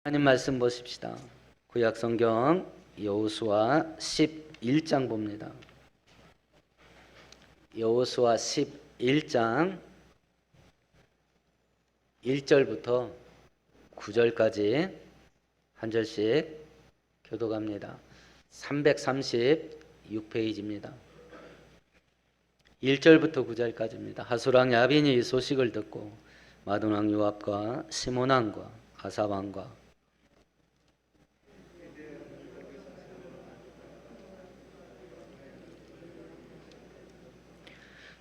하나님 말씀 보십시다. 구약 성경 여호수아 11장 봅니다. 여호수아 11장 1절부터 9절까지 한 절씩 교독합니다. 336페이지입니다. 1절부터 9절까지입니다. 하수랑 야빈이 이 소식을 듣고 마돈왕 요압과 시몬왕과 아사왕과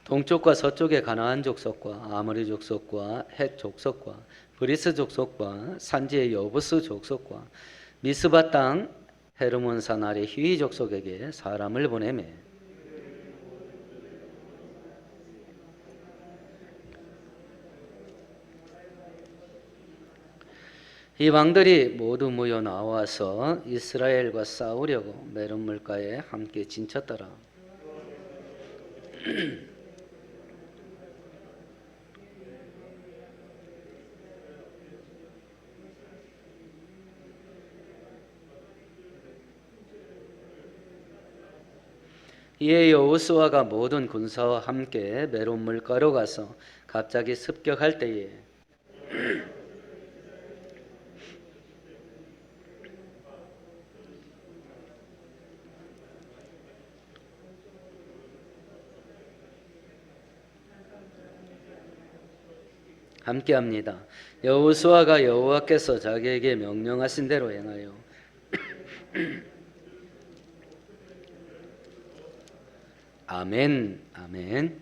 동쪽과 서쪽의 가나안 족속과 아모리 족속과 헷 족속과 브리스 족속과 산지의 여부스 족속과 미스바 땅 헤르몬 산 아래 히위 족속에게 사람을 보내매 이 왕들이 모두 모여 나와서 이스라엘과 싸우려고 메론 물가에 함께 진쳤더라. 이에 여호수아가 모든 군사와 함께 메론 물가로 가서 갑자기 습격할 때에 함께합니다. 여호수아가 여호와께서 자기에게 명령하신 대로 행하여 아멘, 아멘.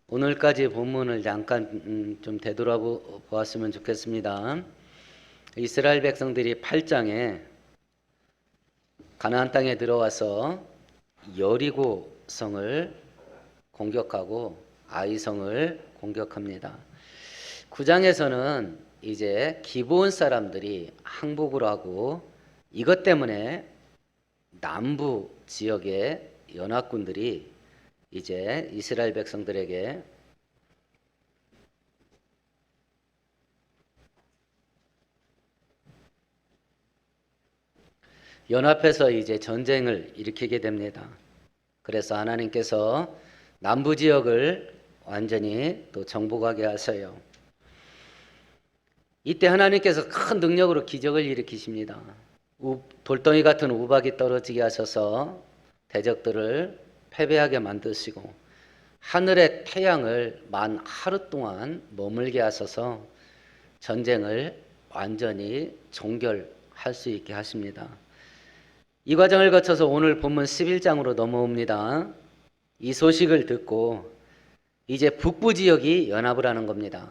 오늘까지 본문을 잠깐 좀 되돌아보았으면 좋겠습니다. 이스라엘 백성들이 8장에 가나안 땅에 들어와서 여리고 성을 공격하고 아이성을 공격합니다. 9장에서는 이제 기브온 사람들이 항복을 하고 이것 때문에 남부 지역의 연합군들이 이제 이스라엘 백성들에게 연합해서 이제 전쟁을 일으키게 됩니다. 그래서 하나님께서 남부 지역을 완전히 또 정복하게 하세요. 이때 하나님께서 큰 능력으로 기적을 일으키십니다. 돌덩이 같은 우박이 떨어지게 하셔서 대적들을 패배하게 만드시고 하늘의 태양을 만 하루 동안 머물게 하셔서 전쟁을 완전히 종결할 수 있게 하십니다. 이 과정을 거쳐서 오늘 본문 11장으로 넘어옵니다. 이 소식을 듣고 이제 북부 지역이 연합을 하는 겁니다.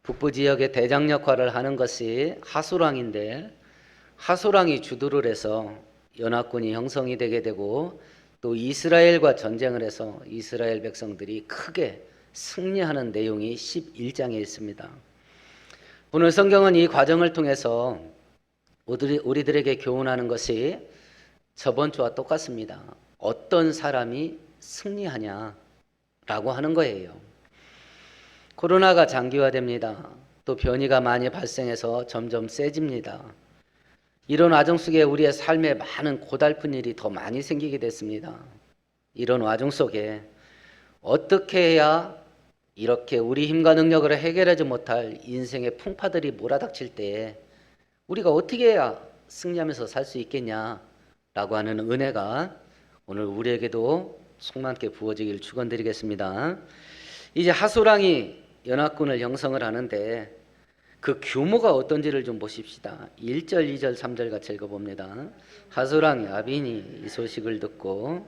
북부 지역의 대장 역할을 하는 것이 하수랑인데 하수랑이 주도를 해서 연합군이 형성이 되게 되고 또 이스라엘과 전쟁을 해서 이스라엘 백성들이 크게 승리하는 내용이 11장에 있습니다. 오늘 성경은 이 과정을 통해서 우리들에게 교훈하는 것이 저번 주와 똑같습니다. 어떤 사람이 승리하냐라고 하는 거예요. 코로나가 장기화됩니다. 또 변이가 많이 발생해서 점점 세집니다. 이런 와중 속에 우리의 삶에 많은 고달픈 일이 더 많이 생기게 됐습니다. 이런 와중 속에 어떻게 해야 이렇게 우리 힘과 능력으로 해결하지 못할 인생의 풍파들이 몰아닥칠 때에 우리가 어떻게 해야 승리하면서 살 수 있겠냐라고 하는 은혜가 오늘 우리에게도 충만케 부어지길 축원드리겠습니다. 이제 하수랑이 연합군을 형성을 하는데 그 규모가 어떤지를 좀 보십시다. 1절, 2절, 3절 같이 읽어봅니다. 하수랑 야빈이 이 소식을 듣고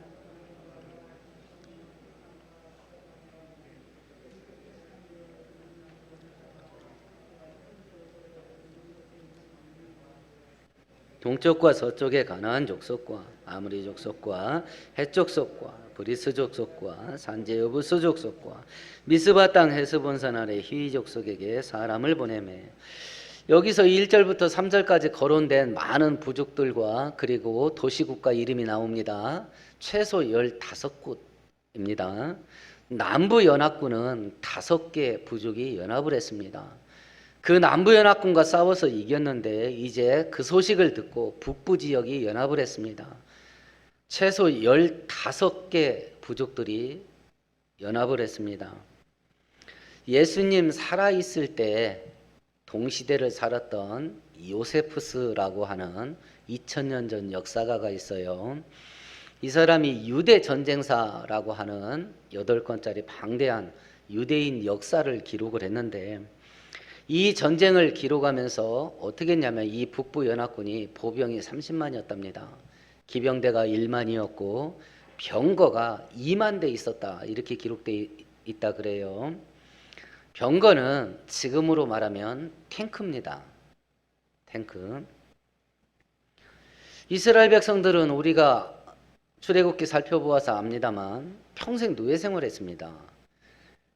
동쪽과 서쪽의 가나안 족속과 아모리 족속과 헷 족속과 브리스 족속과 산지 여부스 족속과 미스바 땅 헤스본 산 아래 히위 족속에게 사람을 보내매 여기서 1절부터 3절까지 거론된 많은 부족들과 그리고 도시국가 이름이 나옵니다. 최소 15곳입니다. 남부 연합군은 5개 부족이 연합을 했습니다. 그 남부연합군과 싸워서 이겼는데 이제 그 소식을 듣고 북부 지역이 연합을 했습니다. 최소 15개 부족들이 연합을 했습니다. 예수님 살아있을 때 동시대를 살았던 요세푸스라고 하는 2000년 전 역사가가 있어요. 이 사람이 유대 전쟁사라고 하는 8권짜리 방대한 유대인 역사를 기록을 했는데, 이 전쟁을 기록하면서 어떻게 했냐면 이 북부 연합군이 보병이 30만이었답니다. 기병대가 1만이었고 병거가 2만 대 있었다, 이렇게 기록되어 있다 그래요. 병거는 지금으로 말하면 탱크입니다. 탱크. 이스라엘 백성들은 우리가 출애굽기 살펴보아서 압니다만 평생 노예 생활했습니다.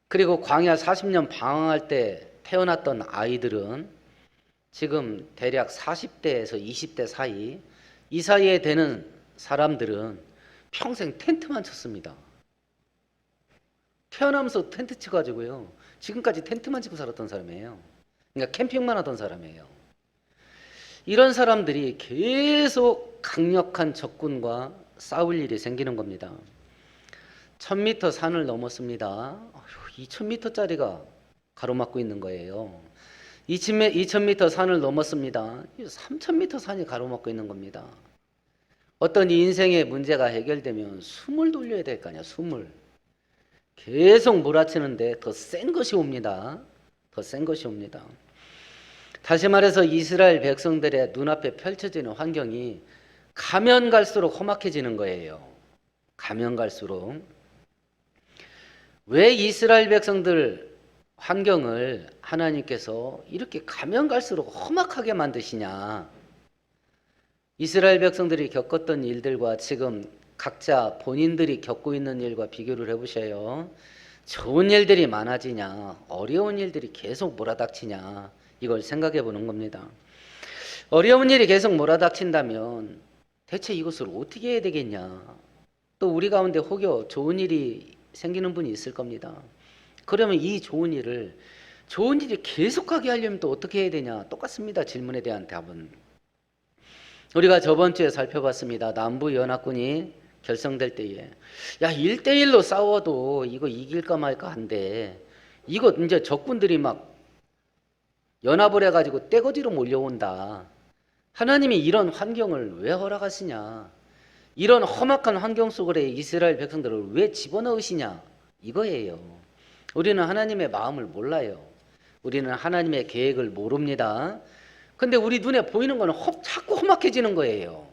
그리고 광야 40년 방황할 때 태어났던 아이들은 지금 대략 40대에서 20대 사이, 이 사이에 되는 사람들은 평생 텐트만 쳤습니다. 태어나면서 텐트 쳐가지고요, 지금까지 텐트만 치고 살았던 사람이에요. 그러니까 캠핑만 하던 사람이에요. 이런 사람들이 계속 강력한 적군과 싸울 일이 생기는 겁니다. 1000m 산을 넘었습니다. 2000m짜리가 가로막고 있는 거예요. 2000m 산을 넘었습니다. 3000m 산이 가로막고 있는 겁니다. 어떤 인생의 문제가 해결되면 숨을 돌려야 될 거 아니야, 숨을. 계속 몰아치는데 더 센 것이 옵니다. 더 센 것이 옵니다. 다시 말해서 이스라엘 백성들의 눈앞에 펼쳐지는 환경이 가면 갈수록 험악해지는 거예요. 가면 갈수록. 왜 이스라엘 백성들 환경을 하나님께서 이렇게 가면 갈수록 험악하게 만드시냐? 이스라엘 백성들이 겪었던 일들과 지금 각자 본인들이 겪고 있는 일과 비교를 해보셔요. 좋은 일들이 많아지냐, 어려운 일들이 계속 몰아닥치냐, 이걸 생각해 보는 겁니다. 어려운 일이 계속 몰아닥친다면 대체 이것을 어떻게 해야 되겠냐? 또 우리 가운데 혹여 좋은 일이 생기는 분이 있을 겁니다. 그러면 이 좋은 일이 계속하게 하려면 또 어떻게 해야 되냐? 똑같습니다. 질문에 대한 답은. 우리가 저번 주에 살펴봤습니다. 남부 연합군이 결성될 때에, 야, 1대1로 싸워도 이거 이길까 말까 한데, 이거 이제 적군들이 막 연합을 해가지고 떼거지로 몰려온다. 하나님이 이런 환경을 왜 허락하시냐? 이런 험악한 환경 속에 이스라엘 백성들을 왜 집어넣으시냐? 이거예요. 우리는 하나님의 마음을 몰라요. 우리는 하나님의 계획을 모릅니다. 근데 우리 눈에 보이는 거는 자꾸 험악해지는 거예요.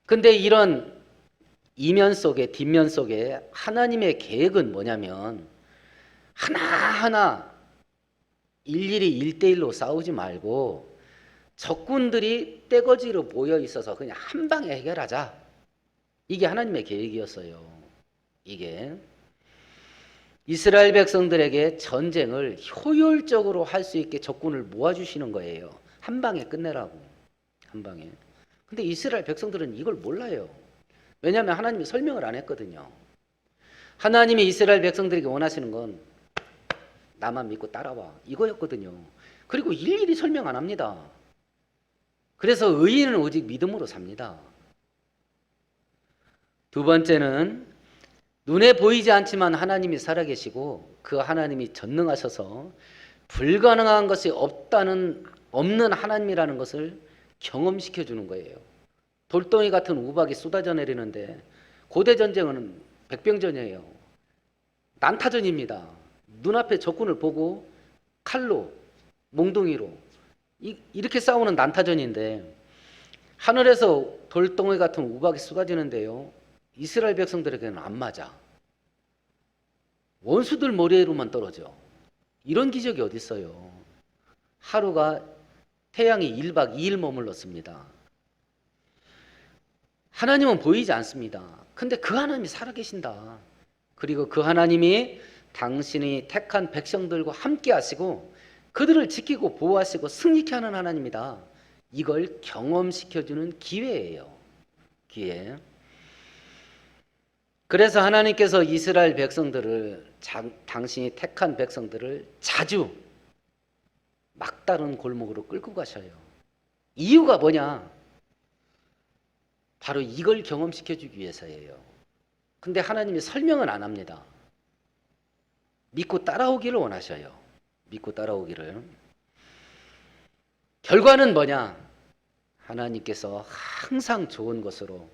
근데 이런 이면 속에, 뒷면 속에 하나님의 계획은 뭐냐면, 하나하나 일일이 1대1로 싸우지 말고 적군들이 떼거지로 모여 있어서 그냥 한 방에 해결하자. 이게 하나님의 계획이었어요. 이게 이스라엘 백성들에게 전쟁을 효율적으로 할 수 있게 적군을 모아주시는 거예요. 한 방에 끝내라고. 한 방에. 근데 이스라엘 백성들은 이걸 몰라요. 왜냐하면 하나님이 설명을 안 했거든요. 하나님이 이스라엘 백성들에게 원하시는 건 나만 믿고 따라와, 이거였거든요. 그리고 일일이 설명 안 합니다. 그래서 의인은 오직 믿음으로 삽니다. 두 번째는 눈에 보이지 않지만 하나님이 살아계시고 그 하나님이 전능하셔서 불가능한 것이 없는 하나님이라는 것을 경험시켜 주는 거예요. 돌덩이 같은 우박이 쏟아져 내리는데 고대 전쟁은 백병전이에요. 난타전입니다. 눈앞에 적군을 보고 칼로, 몽둥이로 이렇게 싸우는 난타전인데, 하늘에서 돌덩이 같은 우박이 쏟아지는데요, 이스라엘 백성들에게는 안 맞아. 원수들 머리에로만 떨어져. 이런 기적이 어디 있어요? 하루가 태양이 1박 2일 머물렀습니다. 하나님은 보이지 않습니다. 근데 그 하나님이 살아계신다. 그리고 그 하나님이 당신이 택한 백성들과 함께 하시고 그들을 지키고 보호하시고 승리케 하는 하나님이다. 이걸 경험시켜주는 기회예요. 기회. 그래서 하나님께서 이스라엘 백성들을, 당신이 택한 백성들을 자주 막다른 골목으로 끌고 가셔요. 이유가 뭐냐? 바로 이걸 경험시켜주기 위해서예요. 근데 하나님이 설명은 안 합니다. 믿고 따라오기를 원하셔요. 믿고 따라오기를. 결과는 뭐냐? 하나님께서 항상 좋은 것으로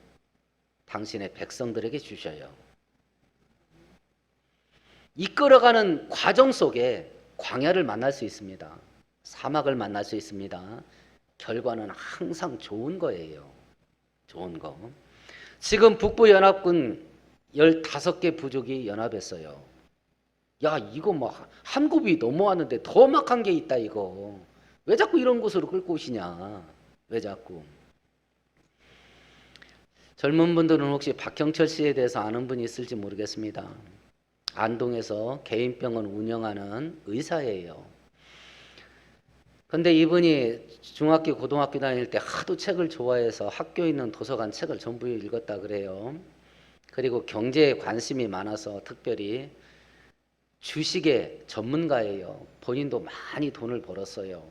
당신의 백성들에게 주셔요. 이끌어가는 과정 속에 광야를 만날 수 있습니다. 사막을 만날 수 있습니다. 결과는 항상 좋은 거예요. 좋은 거. 지금 북부연합군 15개 부족이 연합했어요. 야, 이거 뭐 한 곱이 넘어왔는데 더 막한 게 있다 이거. 왜 자꾸 이런 곳으로 끌고 오시냐? 왜 자꾸? 젊은 분들은 혹시 박형철 씨에 대해서 아는 분이 있을지 모르겠습니다. 안동에서 개인병원 운영하는 의사예요. 근데 이분이 중학교, 고등학교 다닐 때 하도 책을 좋아해서 학교에 있는 도서관 책을 전부 읽었다 그래요. 그리고 경제에 관심이 많아서 특별히 주식의 전문가예요. 본인도 많이 돈을 벌었어요.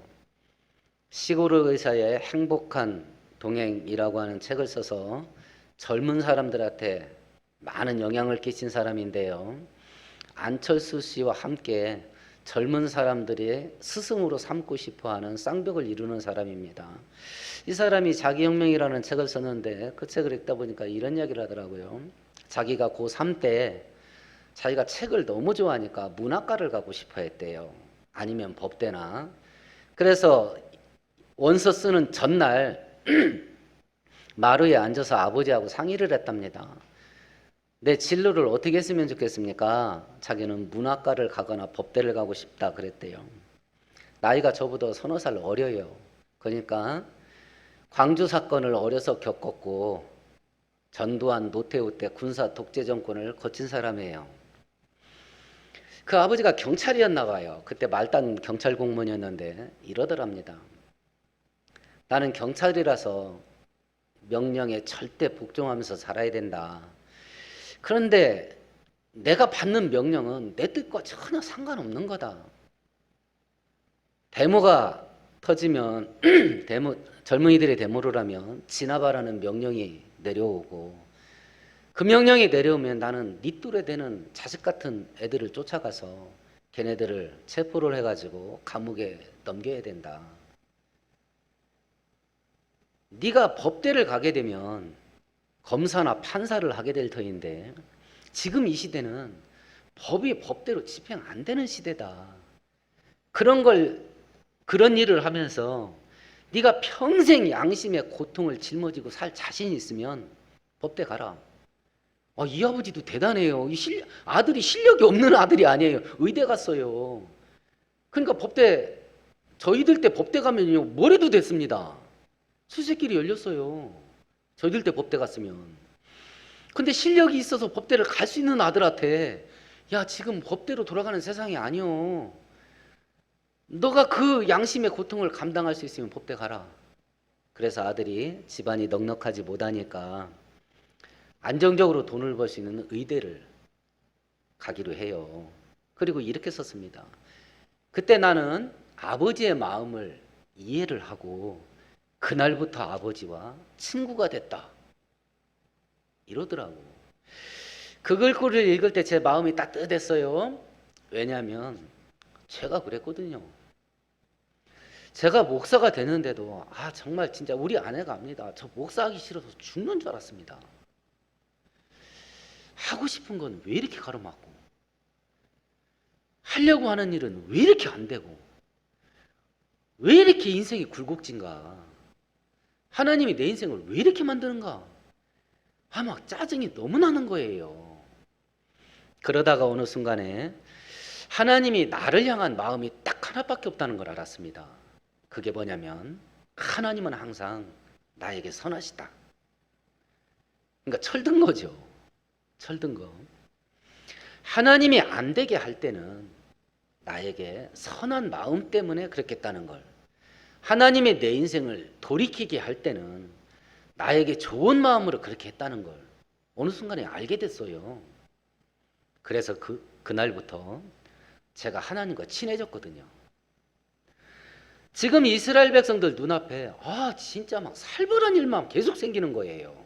시골 의사의 행복한 동행이라고 하는 책을 써서 젊은 사람들한테 많은 영향을 끼친 사람인데요. 안철수 씨와 함께 젊은 사람들이 스승으로 삼고 싶어하는 쌍벽을 이루는 사람입니다. 이 사람이 자기혁명이라는 책을 썼는데 그 책을 읽다 보니까 이런 이야기를 하더라고요. 자기가 고3 때 자기가 책을 너무 좋아하니까 문학과를 가고 싶어 했대요. 아니면 법대나. 그래서 원서 쓰는 전날 마루에 앉아서 아버지하고 상의를 했답니다. 내 진로를 어떻게 했으면 좋겠습니까? 자기는 문학과를 가거나 법대를 가고 싶다 그랬대요. 나이가 저보다 서너 살 어려요. 그러니까 광주 사건을 어려서 겪었고 전두환 노태우 때 군사 독재 정권을 거친 사람이에요. 그 아버지가 경찰이었나 봐요. 그때 말단 경찰 공무원이었는데 이러더랍니다. 나는 경찰이라서 명령에 절대 복종하면서 살아야 된다. 그런데 내가 받는 명령은 내 뜻과 전혀 상관없는 거다. 데모가 터지면 젊은이들의 데모를 하면 진압하라는 명령이 내려오고 그 명령이 내려오면 나는 네 또래 되는 자식 같은 애들을 쫓아가서 걔네들을 체포를 해가지고 감옥에 넘겨야 된다. 네가 법대를 가게 되면 검사나 판사를 하게 될 터인데 지금 이 시대는 법이 법대로 집행 안 되는 시대다. 그런 일을 하면서 네가 평생 양심의 고통을 짊어지고 살 자신이 있으면 법대 가라. 이 아버지도 대단해요. 아들이 실력이 없는 아들이 아니에요. 의대 갔어요. 그러니까 법대, 저희들 때 법대 가면요 뭘 해도 됐습니다. 수색길이 열렸어요. 저희들 때 법대 갔으면. 근데 실력이 있어서 법대를 갈 수 있는 아들한테 야, 지금 법대로 돌아가는 세상이 아니오. 너가 그 양심의 고통을 감당할 수 있으면 법대 가라. 그래서 아들이 집안이 넉넉하지 못하니까 안정적으로 돈을 벌 수 있는 의대를 가기로 해요. 그리고 이렇게 썼습니다. 그때 나는 아버지의 마음을 이해를 하고 그날부터 아버지와 친구가 됐다. 이러더라고. 그 글꼴을 읽을 때 제 마음이 따뜻했어요. 왜냐하면 제가 그랬거든요. 제가 목사가 되는데도 정말 진짜 우리 아내가 압니다. 저 목사하기 싫어서 죽는 줄 알았습니다. 하고 싶은 건 왜 이렇게 가로막고 하려고 하는 일은 왜 이렇게 안 되고 왜 이렇게 인생이 굴곡진가? 하나님이 내 인생을 왜 이렇게 만드는가? 막 짜증이 너무 나는 거예요. 그러다가 어느 순간에 하나님이 나를 향한 마음이 딱 하나밖에 없다는 걸 알았습니다. 그게 뭐냐면 하나님은 항상 나에게 선하시다. 그러니까 철든 거죠. 철든 거. 하나님이 안 되게 할 때는 나에게 선한 마음 때문에 그랬겠다는 걸. 하나님이 내 인생을 돌이키게 할 때는 나에게 좋은 마음으로 그렇게 했다는 걸 어느 순간에 알게 됐어요. 그래서 그날부터 제가 하나님과 친해졌거든요. 지금 이스라엘 백성들 눈앞에 진짜 막 살벌한 일만 계속 생기는 거예요.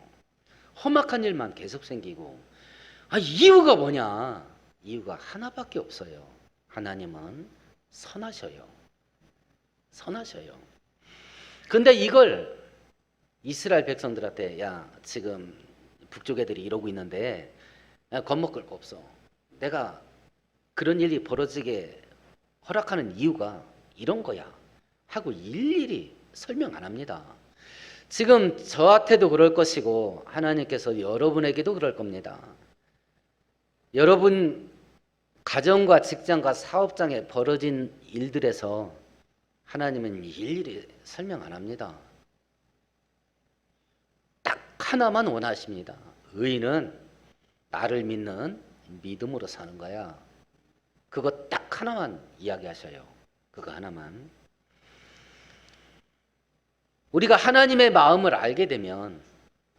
험악한 일만 계속 생기고. 이유가 뭐냐? 이유가 하나밖에 없어요. 하나님은 선하셔요. 선하셔요. 근데 이걸 이스라엘 백성들한테 지금 북쪽 애들이 이러고 있는데 겁먹을 거 없어. 내가 그런 일이 벌어지게 허락하는 이유가 이런 거야 하고 일일이 설명 안 합니다. 지금 저한테도 그럴 것이고 하나님께서 여러분에게도 그럴 겁니다. 여러분 가정과 직장과 사업장에 벌어진 일들에서 하나님은 일일이 설명 안 합니다. 딱 하나만 원하십니다. 의인은 나를 믿는 믿음으로 사는 거야. 그거 딱 하나만 이야기하셔요. 그거 하나만. 우리가 하나님의 마음을 알게 되면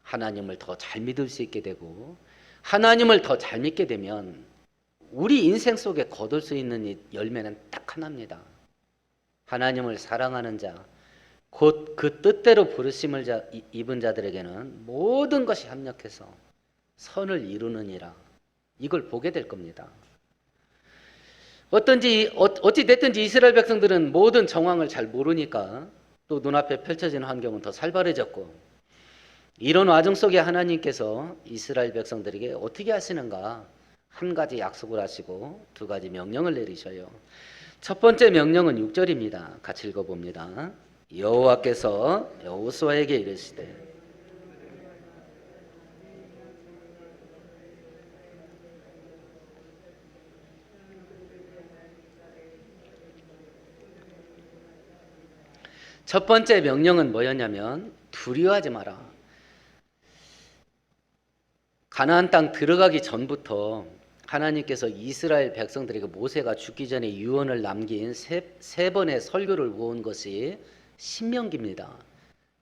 하나님을 더 잘 믿을 수 있게 되고, 하나님을 더 잘 믿게 되면 우리 인생 속에 거둘 수 있는 이 열매는 딱 하나입니다. 하나님을 사랑하는 자, 곧 그 뜻대로 부르심을 입은 자들에게는 모든 것이 합력해서 선을 이루느니라. 이걸 보게 될 겁니다. 어찌 됐든지 이스라엘 백성들은 모든 정황을 잘 모르니까 또 눈앞에 펼쳐진 환경은 더 살벌해졌고, 이런 와중 속에 하나님께서 이스라엘 백성들에게 어떻게 하시는가? 한 가지 약속을 하시고 두 가지 명령을 내리셔요. 첫 번째 명령은 6절입니다. 같이 읽어봅니다. 여호와께서 여호수아에게 이르시되 첫 번째 명령은 뭐였냐면 두려워하지 마라. 가나안 땅 들어가기 전부터 하나님께서 이스라엘 백성들에게 모세가 죽기 전에 유언을 남긴 세 번의 설교를 모은 것이 신명기입니다.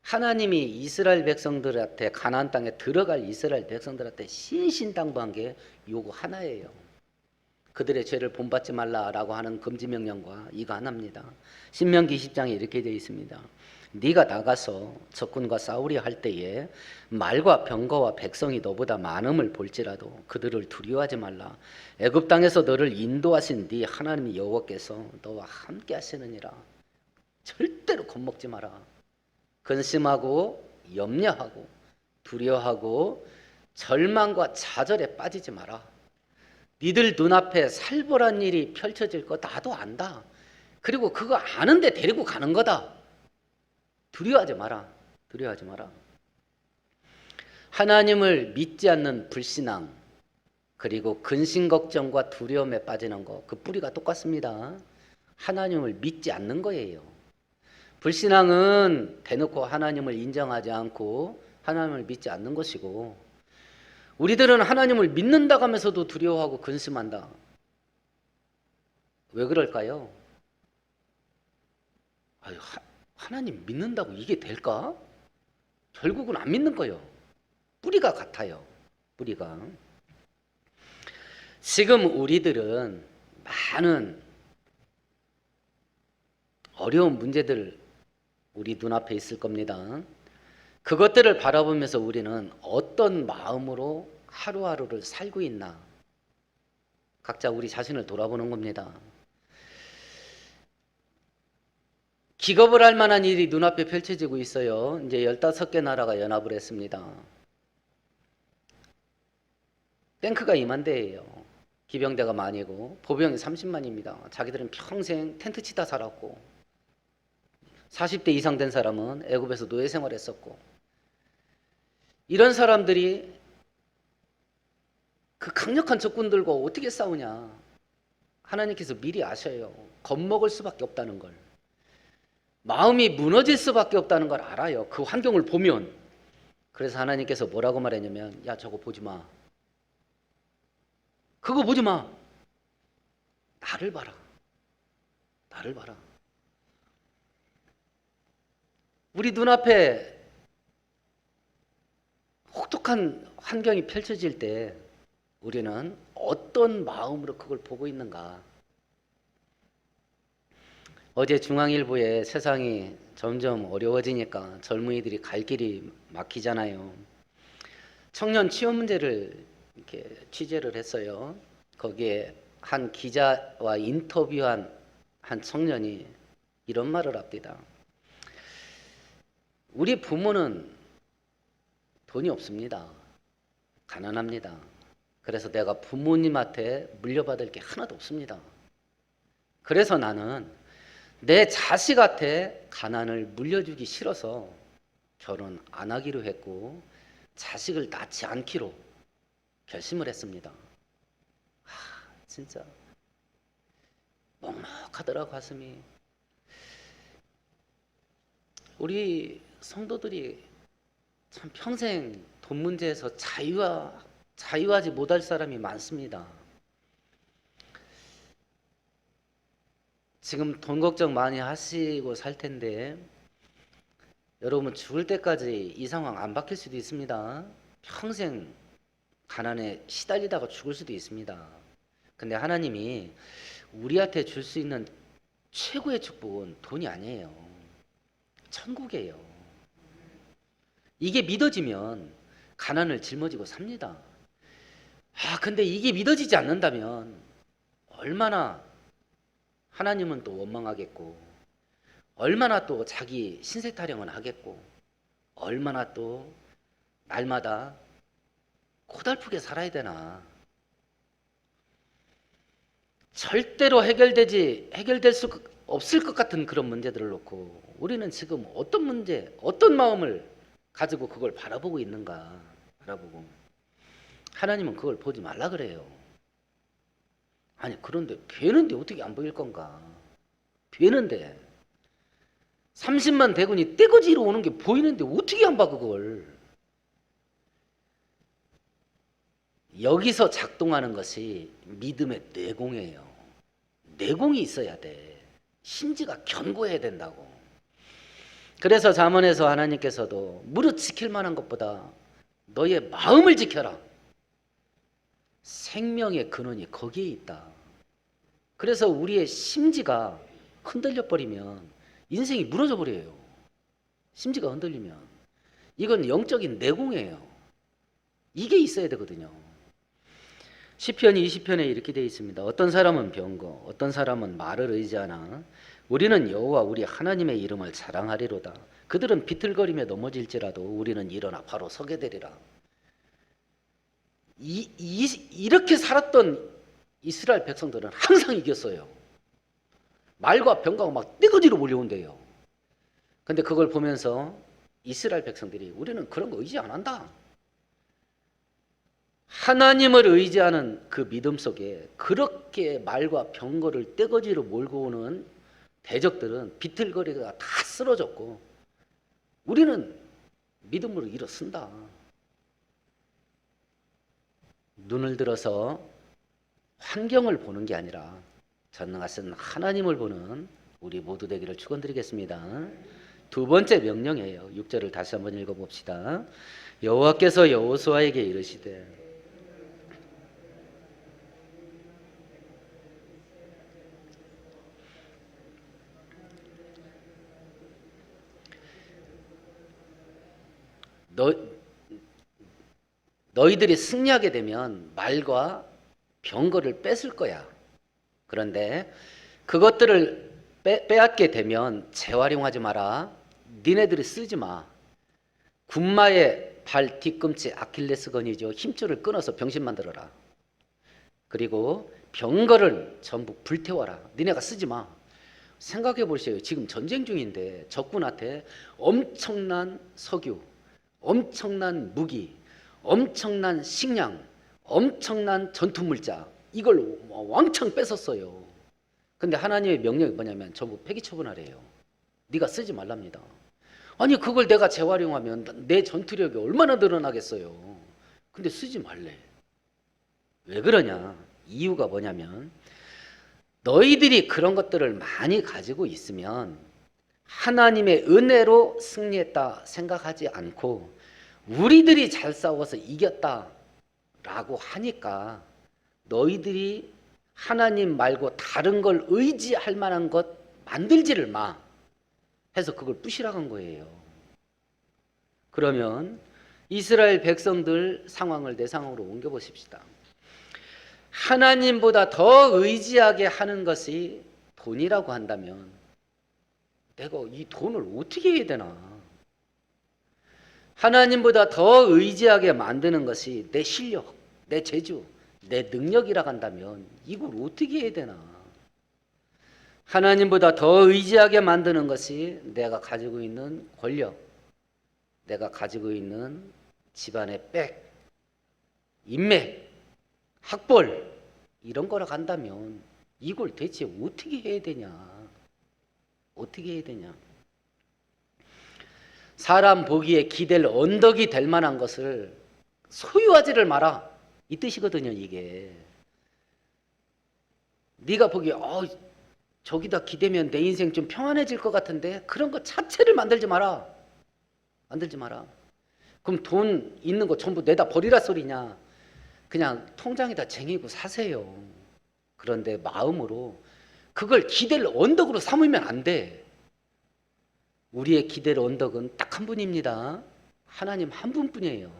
하나님이 이스라엘 백성들한테 가나안 땅에 들어갈 이스라엘 백성들한테 신신당부한 게 요거 하나예요. 그들의 죄를 본받지 말라라고 하는 금지 명령과 이거 하나입니다. 신명기 20장에 이렇게 되어 있습니다. 네가 나가서 적군과 싸우려 할 때에 말과 병거와 백성이 너보다 많음을 볼지라도 그들을 두려워하지 말라. 애굽 땅에서 너를 인도하신 네 하나님 여호와께서 너와 함께 하시느니라. 절대로 겁먹지 마라. 근심하고 염려하고 두려워하고 절망과 좌절에 빠지지 마라. 니들 눈앞에 살벌한 일이 펼쳐질 거 나도 안다. 그리고 그거 아는데 데리고 가는 거다. 두려워하지 마라. 두려워하지 마라. 하나님을 믿지 않는 불신앙, 그리고 근심 걱정과 두려움에 빠지는 거, 그 뿌리가 똑같습니다. 하나님을 믿지 않는 거예요. 불신앙은 대놓고 하나님을 인정하지 않고 하나님을 믿지 않는 것이고, 우리들은 하나님을 믿는다고 하면서도 두려워하고 근심한다. 왜 그럴까요? 하나님 믿는다고 이게 될까? 결국은 안 믿는 거예요. 뿌리가 같아요. 뿌리가. 지금 우리들은 많은 어려운 문제들 우리 눈앞에 있을 겁니다. 그것들을 바라보면서 우리는 어떤 마음으로 하루하루를 살고 있나? 각자 우리 자신을 돌아보는 겁니다. 기겁을 할 만한 일이 눈앞에 펼쳐지고 있어요. 이제 15개 나라가 연합을 했습니다. 탱크가 2만 대예요. 기병대가 만이고 보병이 30만입니다. 자기들은 평생 텐트 치다 살았고 40대 이상 된 사람은 애굽에서 노예 생활했었고, 이런 사람들이 그 강력한 적군들과 어떻게 싸우냐? 하나님께서 미리 아셔요. 겁먹을 수밖에 없다는 걸. 마음이 무너질 수밖에 없다는 걸 알아요. 그 환경을 보면. 그래서 하나님께서 뭐라고 말했냐면, 야, 저거 보지 마. 그거 보지 마. 나를 봐라. 나를 봐라. 우리 눈앞에 혹독한 환경이 펼쳐질 때 우리는 어떤 마음으로 그걸 보고 있는가? 어제 중앙일보에 세상이 점점 어려워지니까 젊은이들이 갈 길이 막히잖아요. 청년 취업 문제를 이렇게 취재를 했어요. 거기에 한 기자와 인터뷰한 한 청년이 이런 말을 합니다. 우리 부모는 돈이 없습니다. 가난합니다. 그래서 내가 부모님한테 물려받을 게 하나도 없습니다. 그래서 나는 내 자식한테 가난을 물려주기 싫어서 결혼 안 하기로 했고 자식을 낳지 않기로 결심을 했습니다. 진짜 먹먹하더라 가슴이. 우리 성도들이 참 평생 돈 문제에서 자유하지 못할 사람이 많습니다. 지금 돈 걱정 많이 하시고 살 텐데 여러분 죽을 때까지 이 상황 안 바뀔 수도 있습니다. 평생 가난에 시달리다가 죽을 수도 있습니다. 근데 하나님이 우리한테 줄 수 있는 최고의 축복은 돈이 아니에요. 천국이에요. 이게 믿어지면 가난을 짊어지고 삽니다. 근데 이게 믿어지지 않는다면 얼마나 하나님은 또 원망하겠고, 얼마나 또 자기 신세 타령은 하겠고, 얼마나 또 날마다 고달프게 살아야 되나. 절대로 해결될 수 없을 것 같은 그런 문제들을 놓고 우리는 지금 어떤 문제, 어떤 마음을 가지고 그걸 바라보고 있는가. 바라보고 하나님은 그걸 보지 말라 그래요. 아니 그런데 되는데 어떻게 안 보일 건가. 되는데 30만 대군이 떼거지로 오는 게 보이는데 어떻게 안 봐 그걸. 여기서 작동하는 것이 믿음의 내공이에요. 내공이 있어야 돼. 심지가 견고해야 된다고. 그래서 잠언에서 하나님께서도 무릇 지킬 만한 것보다 너의 마음을 지켜라. 생명의 근원이 거기에 있다. 그래서 우리의 심지가 흔들려 버리면 인생이 무너져 버려요. 심지가 흔들리면. 이건 영적인 내공이에요. 이게 있어야 되거든요. 시편 20편에 이렇게 되어 있습니다. 어떤 사람은 병거, 어떤 사람은 말을 의지하나 우리는 여호와 우리 하나님의 이름을 자랑하리로다. 그들은 비틀거리며 넘어질지라도 우리는 일어나 바로 서게 되리라. 이렇게 살았던 이스라엘 백성들은 항상 이겼어요. 말과 병거가 막 떼거지로 몰려온대요. 근데 그걸 보면서 이스라엘 백성들이 우리는 그런 거 의지 안 한다. 하나님을 의지하는 그 믿음 속에 그렇게 말과 병거를 떼거지로 몰고 오는 대적들은 비틀거리다가 다 쓰러졌고 우리는 믿음으로 일어선다. 눈을 들어서 환경을 보는 게 아니라 전능하신 하나님을 보는 우리 모두 되기를 축원드리겠습니다. 두 번째 명령이에요. 6절을 다시 한번 읽어봅시다. 여호와께서 여호수아에게 이르시되 너희들이 승리하게 되면 말과 병거를 뺏을 거야. 그런데 그것들을 빼앗게 되면 재활용하지 마라. 니네들이 쓰지 마. 군마의 발 뒤꿈치 아킬레스건이죠. 힘줄을 끊어서 병신 만들어라. 그리고 병거를 전부 불태워라. 니네가 쓰지 마. 생각해 보세요. 지금 전쟁 중인데 적군한테 엄청난 석유, 엄청난 무기, 엄청난 식량, 엄청난 전투물자 이걸 왕창 뺏었어요. 근데 하나님의 명령이 뭐냐면 전부 폐기 처분하래요. 네가 쓰지 말랍니다. 아니 그걸 내가 재활용하면 내 전투력이 얼마나 늘어나겠어요. 근데 쓰지 말래. 왜 그러냐? 이유가 뭐냐면 너희들이 그런 것들을 많이 가지고 있으면 하나님의 은혜로 승리했다 생각하지 않고 우리들이 잘 싸워서 이겼다라고 하니까 너희들이 하나님 말고 다른 걸 의지할 만한 것 만들지를 마 해서 그걸 부시라고 한 거예요. 그러면 이스라엘 백성들 상황을 내 상황으로 옮겨 보십시다. 하나님보다 더 의지하게 하는 것이 돈이라고 한다면 내가 이 돈을 어떻게 해야 되나? 하나님보다 더 의지하게 만드는 것이 내 실력, 내 재주, 내 능력이라고 한다면 이걸 어떻게 해야 되나? 하나님보다 더 의지하게 만드는 것이 내가 가지고 있는 권력, 내가 가지고 있는 집안의 백, 인맥, 학벌 이런 거라 간다면 이걸 대체 어떻게 해야 되냐? 어떻게 해야 되냐? 사람 보기에 기댈 언덕이 될 만한 것을 소유하지를 마라 이 뜻이거든요. 이게 네가 보기에 저기다 기대면 내 인생 좀 평안해질 것 같은데 그런 거 자체를 만들지 마라. 만들지 마라. 그럼 돈 있는 거 전부 내다 버리라 소리냐? 그냥 통장에다 쟁이고 사세요. 그런데 마음으로 그걸 기댈 언덕으로 삼으면 안 돼. 우리의 기댈 언덕은 딱 한 분입니다. 하나님 한 분뿐이에요.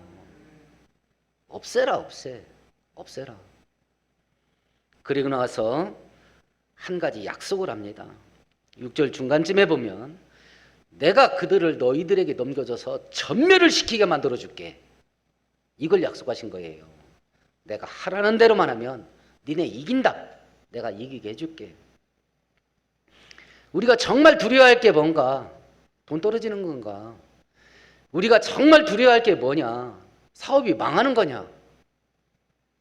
없애라. 그리고 나서 한 가지 약속을 합니다. 6절 중간쯤에 보면 내가 그들을 너희들에게 넘겨줘서 전멸을 시키게 만들어줄게. 이걸 약속하신 거예요. 내가 하라는 대로만 하면 니네 이긴다. 내가 이기게 해줄게. 우리가 정말 두려워할 게 뭔가? 돈 떨어지는 건가? 우리가 정말 두려워할 게 뭐냐? 사업이 망하는 거냐?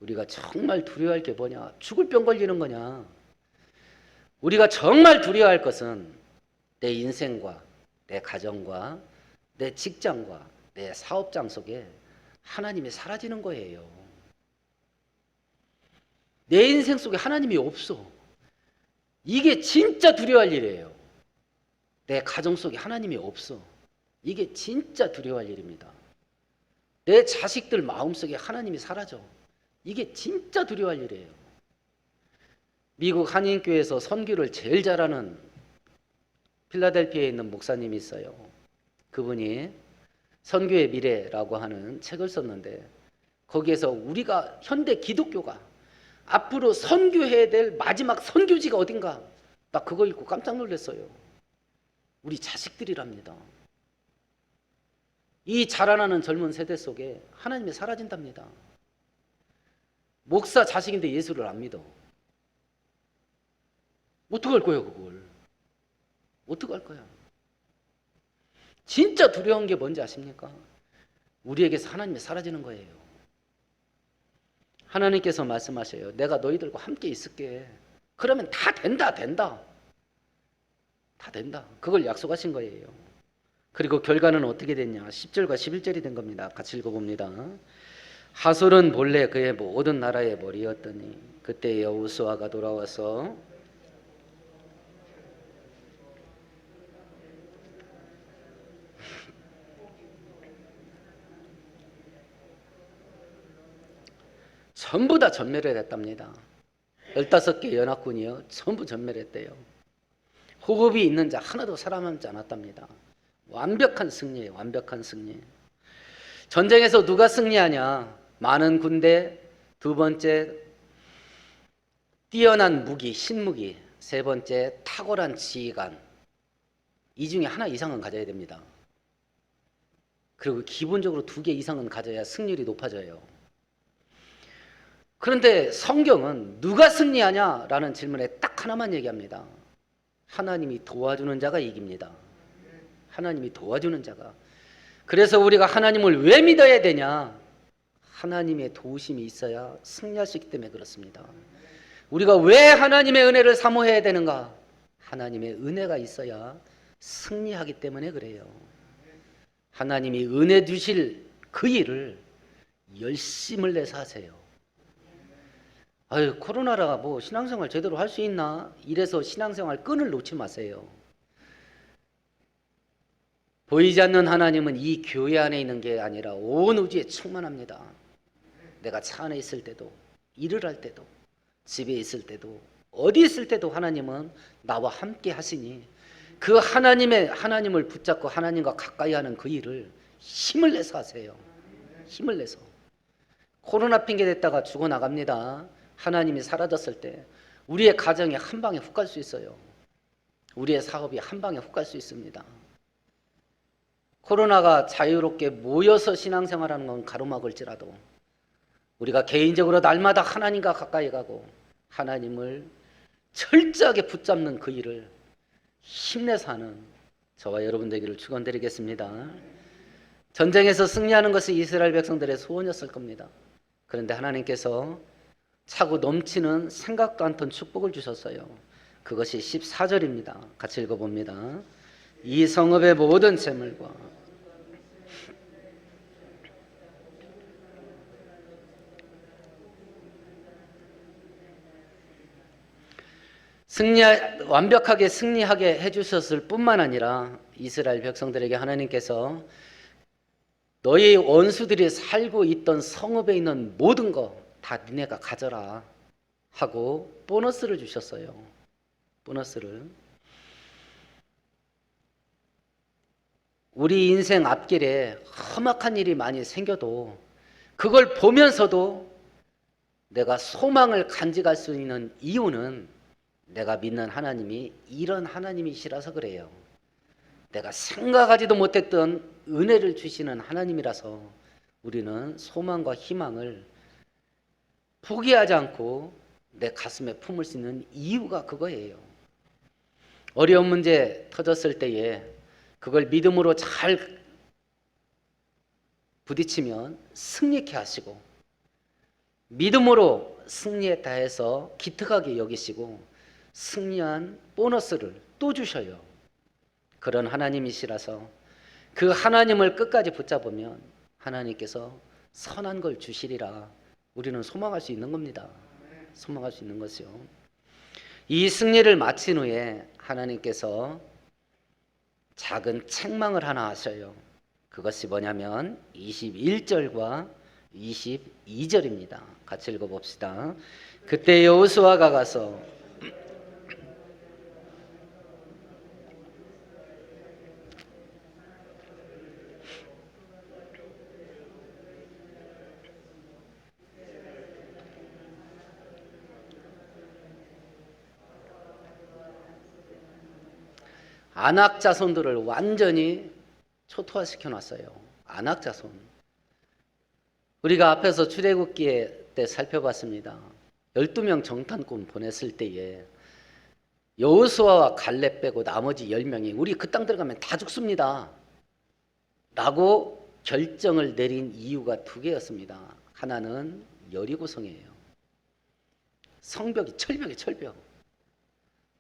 우리가 정말 두려워할 게 뭐냐? 죽을 병 걸리는 거냐? 우리가 정말 두려워할 것은 내 인생과 내 가정과 내 직장과 내 사업장 속에 하나님이 사라지는 거예요. 내 인생 속에 하나님이 없어. 이게 진짜 두려워할 일이에요. 내 가정 속에 하나님이 없어. 이게 진짜 두려워할 일입니다. 내 자식들 마음속에 하나님이 사라져. 이게 진짜 두려워할 일이에요. 미국 한인교회에서 선교를 제일 잘하는 필라델피아에 있는 목사님이 있어요. 그분이 선교의 미래라고 하는 책을 썼는데 거기에서 우리가 현대 기독교가 앞으로 선교해야 될 마지막 선교지가 어딘가 나 그거 읽고 깜짝 놀랐어요. 우리 자식들이랍니다. 이 자라나는 젊은 세대 속에 하나님이 사라진답니다. 목사 자식인데 예수를 안 믿어. 어떡할 거예요 그걸? 어떡할 거야? 진짜 두려운 게 뭔지 아십니까? 우리에게서 하나님이 사라지는 거예요. 하나님께서 말씀하셔요. 내가 너희들과 함께 있을게. 그러면 다 된다. 다 된다. 그걸 약속하신 거예요. 그리고 결과는 어떻게 됐냐? 10절과 11절이 된 겁니다. 같이 읽어봅니다. 하솔은 본래 그의 모든 나라의 머리였더니 그때 여호수아가 돌아와서 전부 다 전멸을 했답니다. 15개 연합군이요. 전부 전멸했대요. 호흡이 있는 자 하나도 살아남지 않았답니다. 완벽한 승리예요. 완벽한 승리. 전쟁에서 누가 승리하냐? 많은 군대, 두 번째 뛰어난 무기, 신무기, 세 번째 탁월한 지휘관. 이 중에 하나 이상은 가져야 됩니다. 그리고 기본적으로 2개 이상은 가져야 승률이 높아져요. 그런데 성경은 누가 승리하냐라는 질문에 딱 하나만 얘기합니다. 하나님이 도와주는 자가 이깁니다. 하나님이 도와주는 자가. 그래서 우리가 하나님을 왜 믿어야 되냐? 하나님의 도우심이 있어야 승리할 수 있기 때문에 그렇습니다. 우리가 왜 하나님의 은혜를 사모해야 되는가? 하나님의 은혜가 있어야 승리하기 때문에 그래요. 하나님이 은혜 주실 그 일을 열심을 내서 하세요. 아유, 코로나라 뭐 신앙생활 제대로 할 수 있나? 이래서 신앙생활 끈을 놓지 마세요. 보이지 않는 하나님은 이 교회 안에 있는 게 아니라 온 우주에 충만합니다. 내가 차 안에 있을 때도, 일을 할 때도, 집에 있을 때도, 어디 있을 때도 하나님은 나와 함께 하시니 그 하나님을 붙잡고 하나님과 가까이 하는 그 일을 힘을 내서 하세요. 힘을 내서. 코로나 핑계 댔다가 죽어나갑니다. 하나님이 사라졌을 때 우리의 가정이 한 방에 훅 갈 수 있어요. 우리의 사업이 한 방에 훅 갈 수 있습니다. 코로나가 자유롭게 모여서 신앙생활하는 건 가로막을지라도 우리가 개인적으로 날마다 하나님과 가까이 가고 하나님을 철저하게 붙잡는 그 일을 힘내서 하는 저와 여러분 되기를 축원드리겠습니다. 전쟁에서 승리하는 것이 이스라엘 백성들의 소원이었을 겁니다. 그런데 하나님께서 차고 넘치는 생각도 않던 축복을 주셨어요. 그것이 14절입니다. 같이 읽어봅니다. 이 성읍의 모든 재물과 완벽하게 승리하게 해주셨을 뿐만 아니라 이스라엘 백성들에게 하나님께서 너희 원수들이 살고 있던 성읍에 있는 모든 거 다 니네가 가져라 하고 보너스를 주셨어요. 보너스를. 우리 인생 앞길에 험악한 일이 많이 생겨도 그걸 보면서도 내가 소망을 간직할 수 있는 이유는 내가 믿는 하나님이 이런 하나님이시라서 그래요. 내가 생각하지도 못했던 은혜를 주시는 하나님이라서 우리는 소망과 희망을 포기하지 않고 내 가슴에 품을 수 있는 이유가 그거예요. 어려운 문제 터졌을 때에 그걸 믿음으로 잘 부딪히면 승리케 하시고 믿음으로 승리했다 해서 기특하게 여기시고 승리한 보너스를 또 주셔요. 그런 하나님이시라서 그 하나님을 끝까지 붙잡으면 하나님께서 선한 걸 주시리라 우리는 소망할 수 있는 겁니다. 소망할 수 있는 것이요. 이 승리를 마친 후에 하나님께서 작은 책망을 하나 하셔요. 그것이 뭐냐면 21절과 22절입니다. 같이 읽어봅시다. 그때 여호수아가 가서 안악 자손들을 완전히 초토화시켜 놨어요. 안악 자손. 우리가 앞에서 출애굽기 때 살펴봤습니다. 12명 정탐꾼 보냈을 때에 여호수아와 갈렙 빼고 나머지 10명이 우리 그 땅 들어가면 다 죽습니다 라고 결정을 내린 이유가 두 개였습니다. 하나는 여리고성이에요. 성벽이 철벽.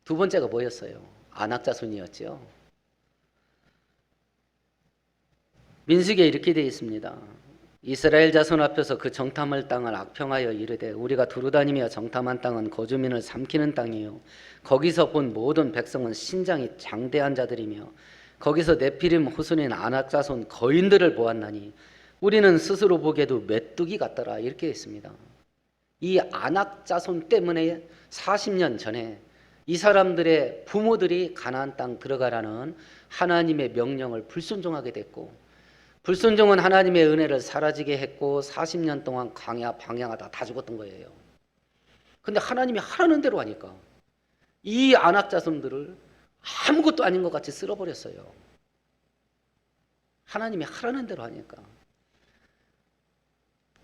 두 번째가 뭐였어요? 안악자손이었죠. 민수기에 이렇게 되어 있습니다. 이스라엘 자손 앞에서 그 정탐할 땅을 악평하여 이르되 우리가 두루다니며 정탐한 땅은 거주민을 삼키는 땅이요 거기서 본 모든 백성은 신장이 장대한 자들이며 거기서 네피림 후손인 안악자손 거인들을 보았나니 우리는 스스로 보기에도 메뚜기 같더라 이렇게 했습니다. 이 안악자손 때문에 40년 전에 이 사람들의 부모들이 가나안 땅 들어가라는 하나님의 명령을 불순종하게 됐고 불순종은 하나님의 은혜를 사라지게 했고 40년 동안 광야 방향하다 다 죽었던 거예요. 근데 하나님이 하라는 대로 하니까 이 안악 자손들을 아무것도 아닌 것 같이 쓸어버렸어요. 하나님이 하라는 대로 하니까.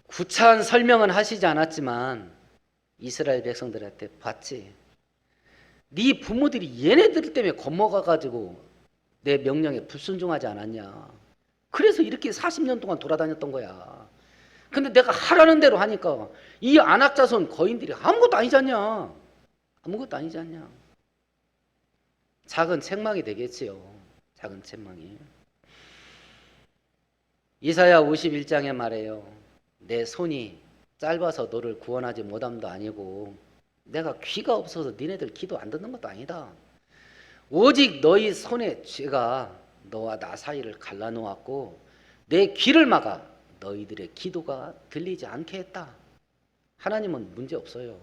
구차한 설명은 하시지 않았지만 이스라엘 백성들한테 봤지. 네 부모들이 얘네들 때문에 겁먹어가지고 내 명령에 불순종하지 않았냐. 그래서 이렇게 40년 동안 돌아다녔던 거야. 근데 내가 하라는 대로 하니까 이 안악자손 거인들이 아무것도 아니지 않냐. 아무것도 아니지 않냐. 작은 책망이 되겠지요. 작은 책망이. 이사야 51장에 말해요. 내 손이 짧아서 너를 구원하지 못함도 아니고 내가 귀가 없어서 니네들 기도 안 듣는 것도 아니다. 오직 너희 손에 죄가 너와 나 사이를 갈라놓았고 내 귀를 막아 너희들의 기도가 들리지 않게 했다. 하나님은 문제 없어요.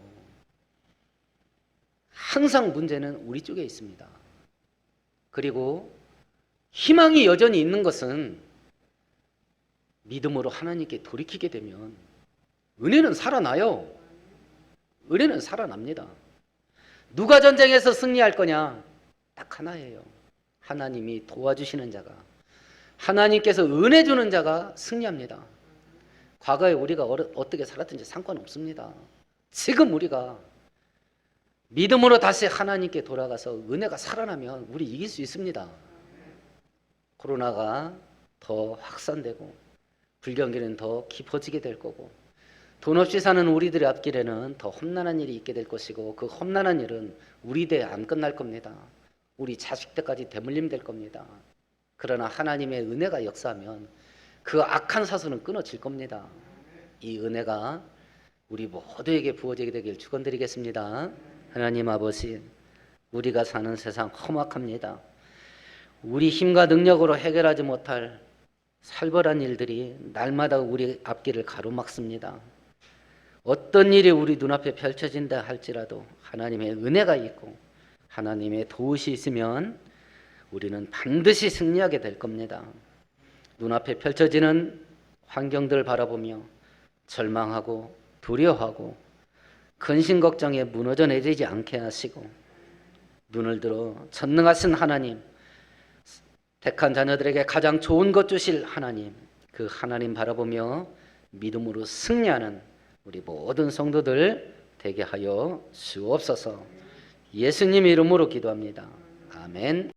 항상 문제는 우리 쪽에 있습니다. 그리고 희망이 여전히 있는 것은 믿음으로 하나님께 돌이키게 되면 은혜는 살아나요. 은혜는 살아납니다. 누가 전쟁에서 승리할 거냐? 딱 하나예요. 하나님이 도와주시는 자가, 하나님께서 은혜 주는 자가 승리합니다. 과거에 우리가 어떻게 살았든지 상관없습니다. 지금 우리가 믿음으로 다시 하나님께 돌아가서 은혜가 살아나면 우리 이길 수 있습니다. 코로나가 더 확산되고 불경기는 더 깊어지게 될 거고 돈 없이 사는 우리들의 앞길에는 더 험난한 일이 있게 될 것이고 그 험난한 일은 우리 대에 안 끝날 겁니다. 우리 자식 때까지 대물림 될 겁니다. 그러나 하나님의 은혜가 역사하면 그 악한 사슬은 끊어질 겁니다. 이 은혜가 우리 모두에게 부어지게 되길 축원드리겠습니다. 하나님 아버지, 우리가 사는 세상 험악합니다. 우리 힘과 능력으로 해결하지 못할 살벌한 일들이 날마다 우리 앞길을 가로막습니다. 어떤 일이 우리 눈앞에 펼쳐진다 할지라도 하나님의 은혜가 있고 하나님의 도우시 있으면 우리는 반드시 승리하게 될 겁니다. 눈앞에 펼쳐지는 환경들을 바라보며 절망하고 두려워하고 근심 걱정에 무너져 내리지 않게 하시고 눈을 들어 전능하신 하나님, 택한 자녀들에게 가장 좋은 것 주실 하나님, 그 하나님 바라보며 믿음으로 승리하는 우리 모든 성도들 되게 하여 주옵소서. 예수님 이름으로 기도합니다. 아멘.